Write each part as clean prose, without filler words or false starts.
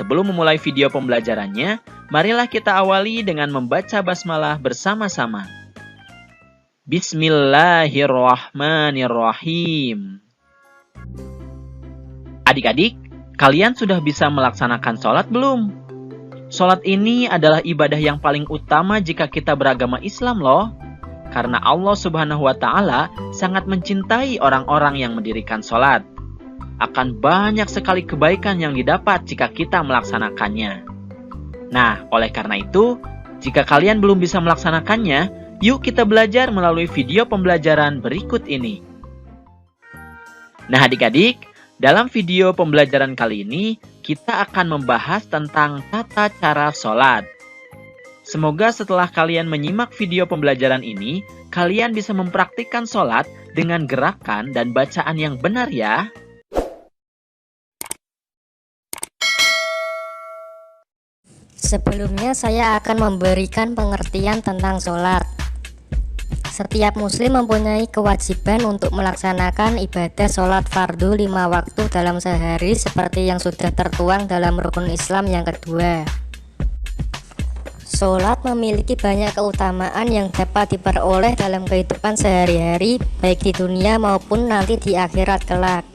sebelum memulai video pembelajarannya, marilah kita awali dengan membaca basmalah bersama-sama. Bismillahirrahmanirrahim. Adik-adik, kalian sudah bisa melaksanakan sholat belum? Sholat ini adalah ibadah yang paling utama jika kita beragama Islam loh. Karena Allah Subhanahu wa Ta'ala sangat mencintai orang-orang yang mendirikan sholat. Akan banyak sekali kebaikan yang didapat jika kita melaksanakannya. Nah, oleh karena itu, jika kalian belum bisa melaksanakannya, yuk kita belajar melalui video pembelajaran berikut ini. Nah adik-adik, dalam video pembelajaran kali ini, kita akan membahas tentang tata cara sholat. Semoga setelah kalian menyimak video pembelajaran ini, kalian bisa mempraktikkan sholat dengan gerakan dan bacaan yang benar ya. Sebelumnya saya akan memberikan pengertian tentang sholat. Setiap muslim mempunyai kewajiban untuk melaksanakan ibadah sholat fardu 5 waktu dalam sehari seperti yang sudah tertuang dalam rukun Islam yang kedua. Sholat memiliki banyak keutamaan yang dapat diperoleh dalam kehidupan sehari-hari, baik di dunia maupun nanti di akhirat kelak.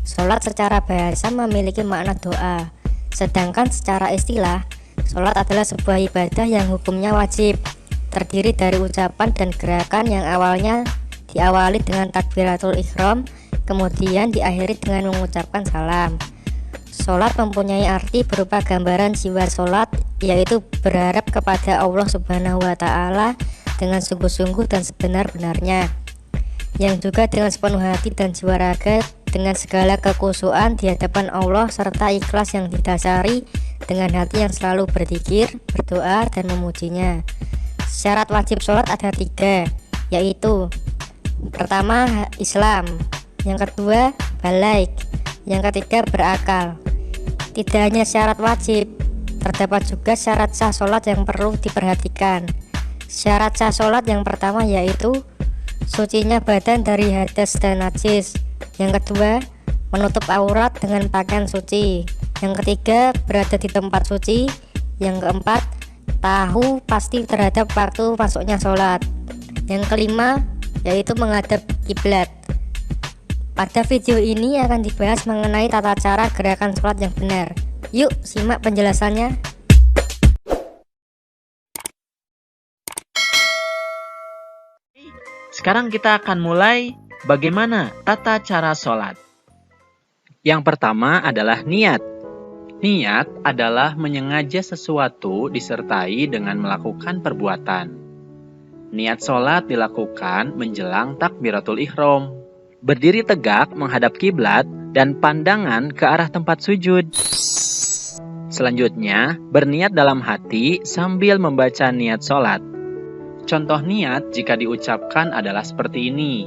Sholat secara bahasa memiliki makna doa, sedangkan secara istilah, sholat adalah sebuah ibadah yang hukumnya wajib, terdiri dari ucapan dan gerakan yang awalnya diawali dengan takbiratul ihram, kemudian diakhiri dengan mengucapkan salam. Sholat mempunyai arti berupa gambaran jiwa sholat, yaitu berharap kepada Allah Subhanahu wa Ta'ala dengan sungguh-sungguh dan sebenar-benarnya, yang juga dengan sepenuh hati dan jiwa raga, dengan segala kekhusyuan di hadapan Allah serta ikhlas yang didasari dengan hati yang selalu berzikir, berdoa, dan memujinya. Syarat wajib sholat ada 3, yaitu pertama Islam, yang kedua balaig, yang ketiga berakal. Tidak hanya syarat wajib, terdapat juga syarat sah sholat yang perlu diperhatikan. Syarat sah sholat yang pertama yaitu sucinya badan dari hadas dan najis. Yang kedua, menutup aurat dengan pakaian suci. Yang ketiga, berada di tempat suci. Yang keempat, tahu pasti terhadap waktu masuknya sholat. Yang kelima, yaitu menghadap kiblat. Pada video ini akan dibahas mengenai tata cara gerakan sholat yang benar. Yuk simak penjelasannya. Sekarang kita akan mulai bagaimana tata cara sholat. Yang pertama adalah niat. Niat adalah menyengaja sesuatu disertai dengan melakukan perbuatan. Niat sholat dilakukan menjelang takbiratul ihram. Berdiri tegak menghadap kiblat dan pandangan ke arah tempat sujud. Selanjutnya, berniat dalam hati sambil membaca niat sholat. Contoh niat jika diucapkan adalah seperti ini.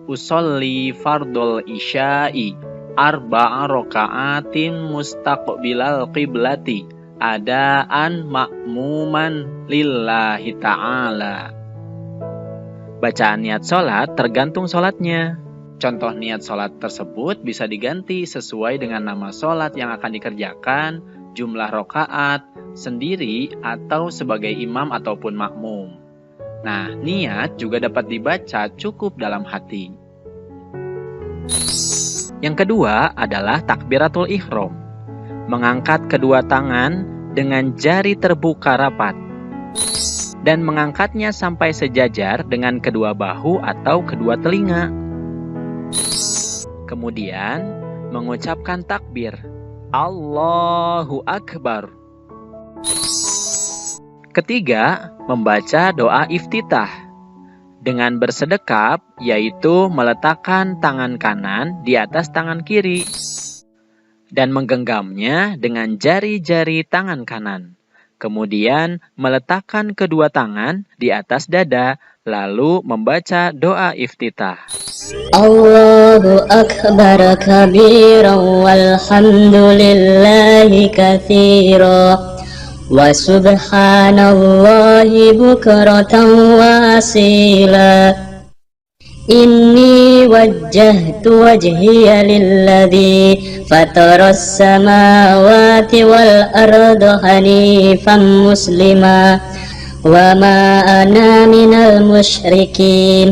Usolli fardul isya'i arba'a roka'atin mustaqbilal qiblati adaan ma'muman lillahi ta'ala. Bacaan niat sholat tergantung sholatnya. Contoh niat sholat tersebut bisa diganti sesuai dengan nama sholat yang akan dikerjakan, jumlah rokaat, sendiri, atau sebagai imam ataupun makmum. Nah, niat juga dapat dibaca cukup dalam hati. Yang kedua adalah takbiratul ihram. Mengangkat kedua tangan dengan jari terbuka rapat dan mengangkatnya sampai sejajar dengan kedua bahu atau kedua telinga. Kemudian mengucapkan takbir Allahu Akbar. Ketiga, membaca doa iftitah dengan bersedekap, yaitu meletakkan tangan kanan di atas tangan kiri dan menggenggamnya dengan jari-jari tangan kanan. Kemudian meletakkan kedua tangan di atas dada, lalu membaca doa iftitah. Allahu Akbar kabiran walhamdulillahi katsira wa subhanallahi bukratan wa asila. Inni wajjahtu wajhiya lilladzi fataras samawati wal arda hanifan muslima wa ma ana minal musyrikin.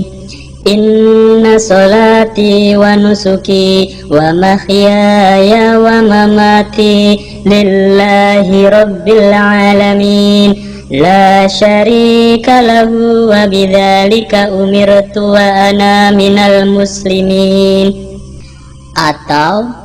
Inna salati wa nusuki wa mahyaya wa mamati lillahi rabbil alamin la syarika lahu wa bidzalika umirtu wa ana minal muslimin. Atau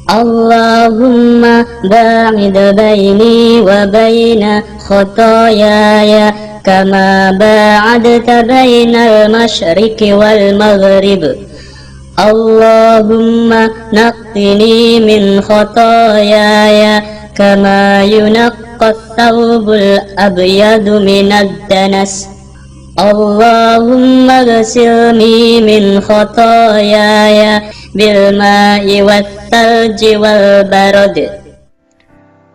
Allahumma ba'id baini wa baina khotoyaya kama ba'adta bainal masyriqi wal maghrib. Allahumma naqqini min khotoyaya kama yunaqqat thawbul abyadu minad danas. Allahumma ghsilni min khotoyaya bil ma'i wat thalji wal barad.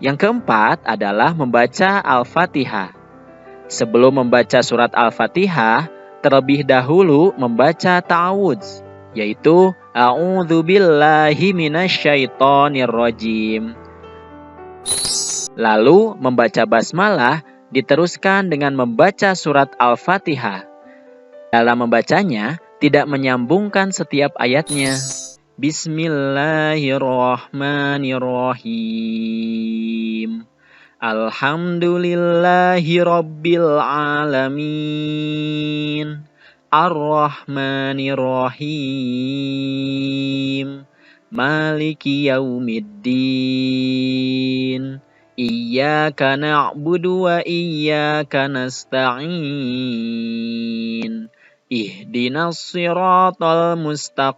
Yang keempat adalah membaca Al-Fatihah. Sebelum membaca surat Al-Fatihah, terlebih dahulu membaca ta'awudz, yaitu A'udzubillahi minasyaitonirrajim. Lalu membaca basmalah diteruskan dengan membaca surat Al-Fatihah. Dalam membacanya, tidak menyambungkan setiap ayatnya. Bismillahirrahmanirrahim. Alhamdulillahi rabbil alamin. Ar-Rahmanirrahim. Maliki yaumiddin. Iyyaka na'budu wa iyyaka nasta'in. Ihdinas siratal mustaqim.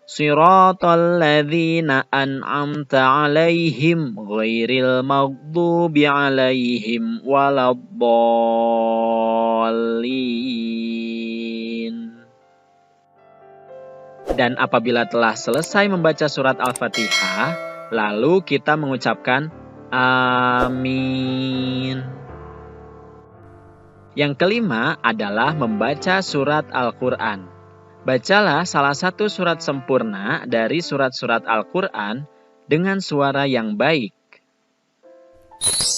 Siratal ladzina an'amta 'alaihim ghairil maghdubi 'alaihim waladdallin. Dan apabila telah selesai membaca surat Al-Fatihah, lalu kita mengucapkan amin. Yang kelima adalah membaca surat Al-Quran. Bacalah salah satu surat sempurna dari surat-surat Al-Quran dengan suara yang baik.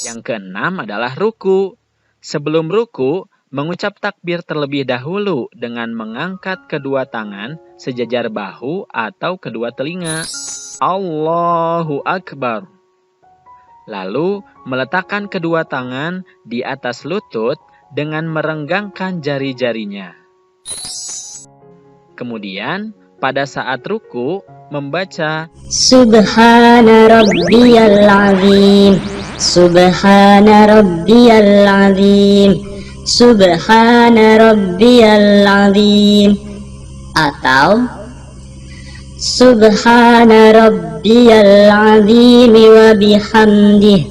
Yang keenam adalah ruku. Sebelum ruku, mengucap takbir terlebih dahulu dengan mengangkat kedua tangan sejajar bahu atau kedua telinga. Allahu Akbar. Lalu meletakkan kedua tangan di atas lutut dengan merenggangkan jari-jarinya. Kemudian pada saat ruku membaca Subhana rabbiyal azim. Subhana rabbiyal azim. Subhana rabbiyal azim. Atau Subhana rabbiyal azim wa bihamdih.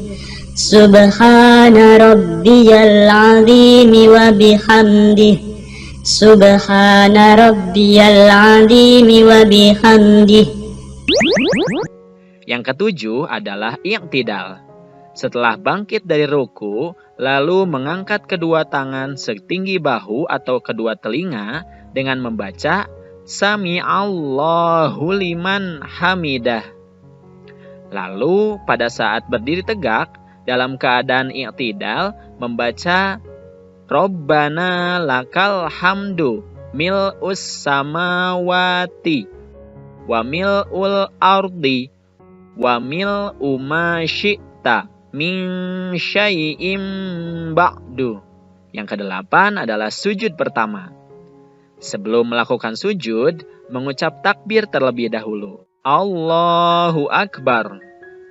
Subhana rabbiyal azim wa bihamdih. Subhana rabbiyal azim wa bihamdih. Yang ketujuh adalah i'tidal. Setelah bangkit dari ruku, lalu mengangkat kedua tangan setinggi bahu atau kedua telinga dengan membaca Sami'allahu liman hamidah. Lalu pada saat berdiri tegak dalam keadaan i'tidal membaca Rabbana lakal hamdu mil'us samawati wa mil'ul ardi wa mil'u ma syi'ta min syai'im ba'du. Yang kedelapan adalah sujud pertama. Sebelum melakukan sujud, mengucap takbir terlebih dahulu. Allahu Akbar.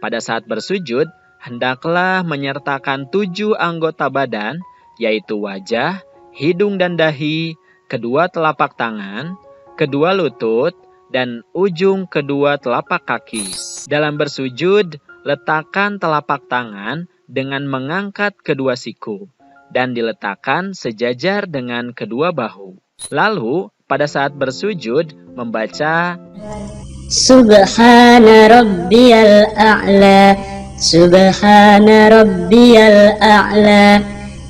Pada saat bersujud, hendaklah menyertakan 7 anggota badan, yaitu wajah, hidung dan dahi, kedua telapak tangan, kedua lutut, dan ujung kedua telapak kaki. Dalam bersujud, letakkan telapak tangan dengan mengangkat kedua siku, dan diletakkan sejajar dengan kedua bahu. Lalu, pada saat bersujud, membaca Subhana rabbiyal a'la. Subhana rabbiyal a'la.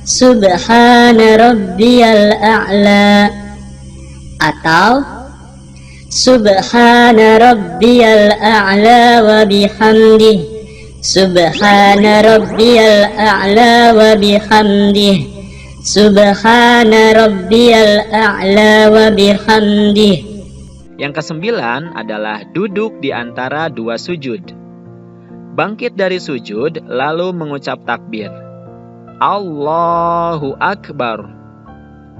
Subhana rabbiyal a'la, atau Subhana rabbiyal a'la wa bihamdih, Subhana rabbiyal a'la wa bihamdih, Subhana rabbiyal a'la wa bihamdih. Yang kesembilan adalah duduk di antara dua sujud. Bangkit dari sujud lalu mengucap takbir, Allahu Akbar.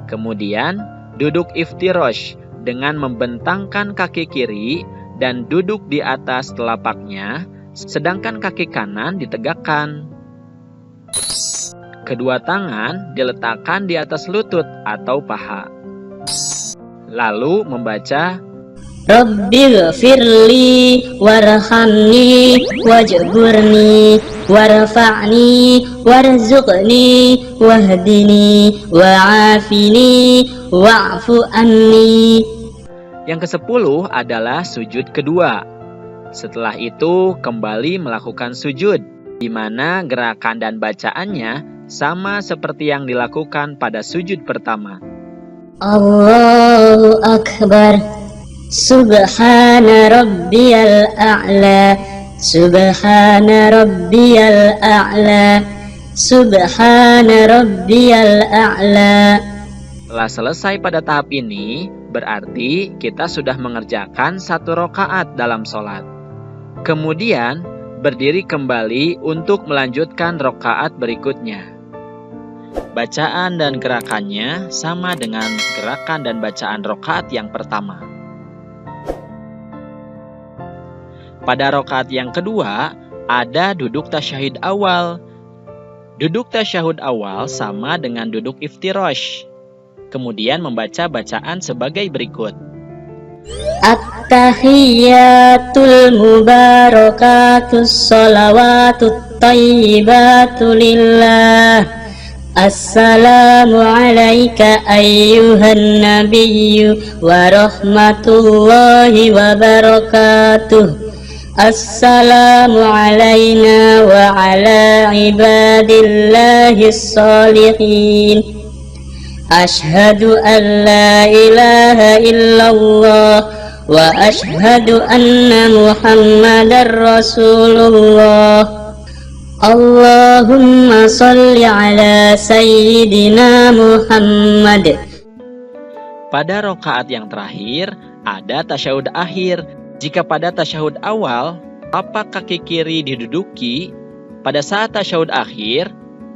Kemudian duduk iftirosh dengan membentangkan kaki kiri dan duduk di atas telapaknya, sedangkan kaki kanan ditegakkan. Kedua tangan diletakkan di atas lutut atau paha. Lalu membaca Rabbighfirli warhamni wajburni warfa'ni warzuqni wahdini wa'afini wa'fu anni. Yang ke-10 adalah sujud kedua. Setelah itu kembali melakukan sujud, di mana gerakan dan bacaannya sama seperti yang dilakukan pada sujud pertama. Allahu Akbar, Subhana rabbiyal a'la, Subhana rabbiyal a'la, Subhana rabbiyal a'la. Setelah selesai pada tahap ini, berarti kita sudah mengerjakan 1 rakaat dalam sholat. Kemudian, berdiri kembali untuk melanjutkan rakaat berikutnya. Bacaan dan gerakannya sama dengan gerakan dan bacaan rakaat yang pertama. Pada rakaat yang kedua, ada duduk tasyahud awal. Duduk tasyahud awal sama dengan duduk iftirosh. Kemudian membaca bacaan sebagai berikut. At-tahiyyatul mubarakatus salawatut tayyibatu lillah. Assalamu alayka ayyuhan nabiyyu wa rahmatullahi wa barakatuh. Assalamu alayna wa ala ibadillahis salihin. Ashhadu an la ilaha illallah wa ashhadu anna Muhammadar Rasulullah. Allahumma salli ala sayyidina Muhammad. Pada rakaat yang terakhir ada tasyahud akhir. Jika pada tasyahud awal tapak kaki kiri diduduki, pada saat tasyahud akhir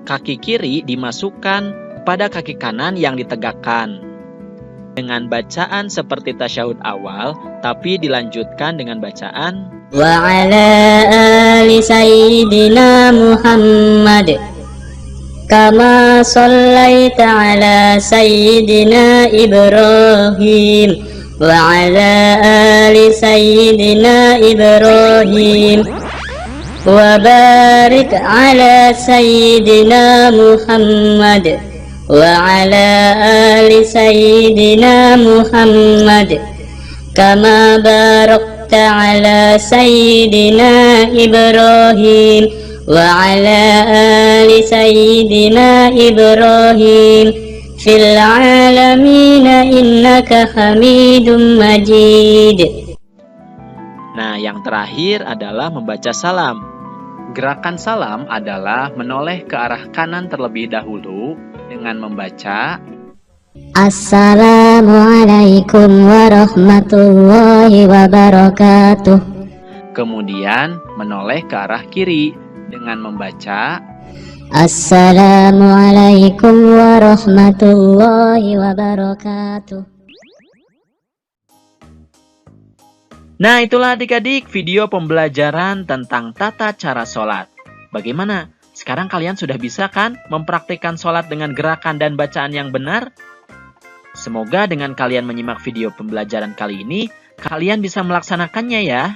kaki kiri dimasukkan pada kaki kanan yang ditegakkan. Dengan bacaan seperti tasyahud awal, tapi dilanjutkan dengan bacaan Wa ala ali sayyidina Muhammad kama sallaita ala sayyidina Ibrahim wa ala ali sayyidina Ibrahim wa barik ala sayyidina Muhammad wa ala ali sayyidina Muhammad kama barakta ala sayyidina Ibrahim wa ala ali sayyidina Ibrahim fil alamin innaka Hamidum Majid. Nah, yang terakhir adalah membaca salam. Gerakan salam adalah menoleh ke arah kanan terlebih dahulu dengan membaca Assalamualaikum warahmatullahi wabarakatuh. Kemudian menoleh ke arah kiri dengan membaca Assalamualaikum warahmatullahi wabarakatuh. Nah, itulah adik-adik video pembelajaran tentang tata cara sholat. Bagaimana? Sekarang kalian sudah bisa kan mempraktikkan sholat dengan gerakan dan bacaan yang benar? Semoga dengan kalian menyimak video pembelajaran kali ini, kalian bisa melaksanakannya ya.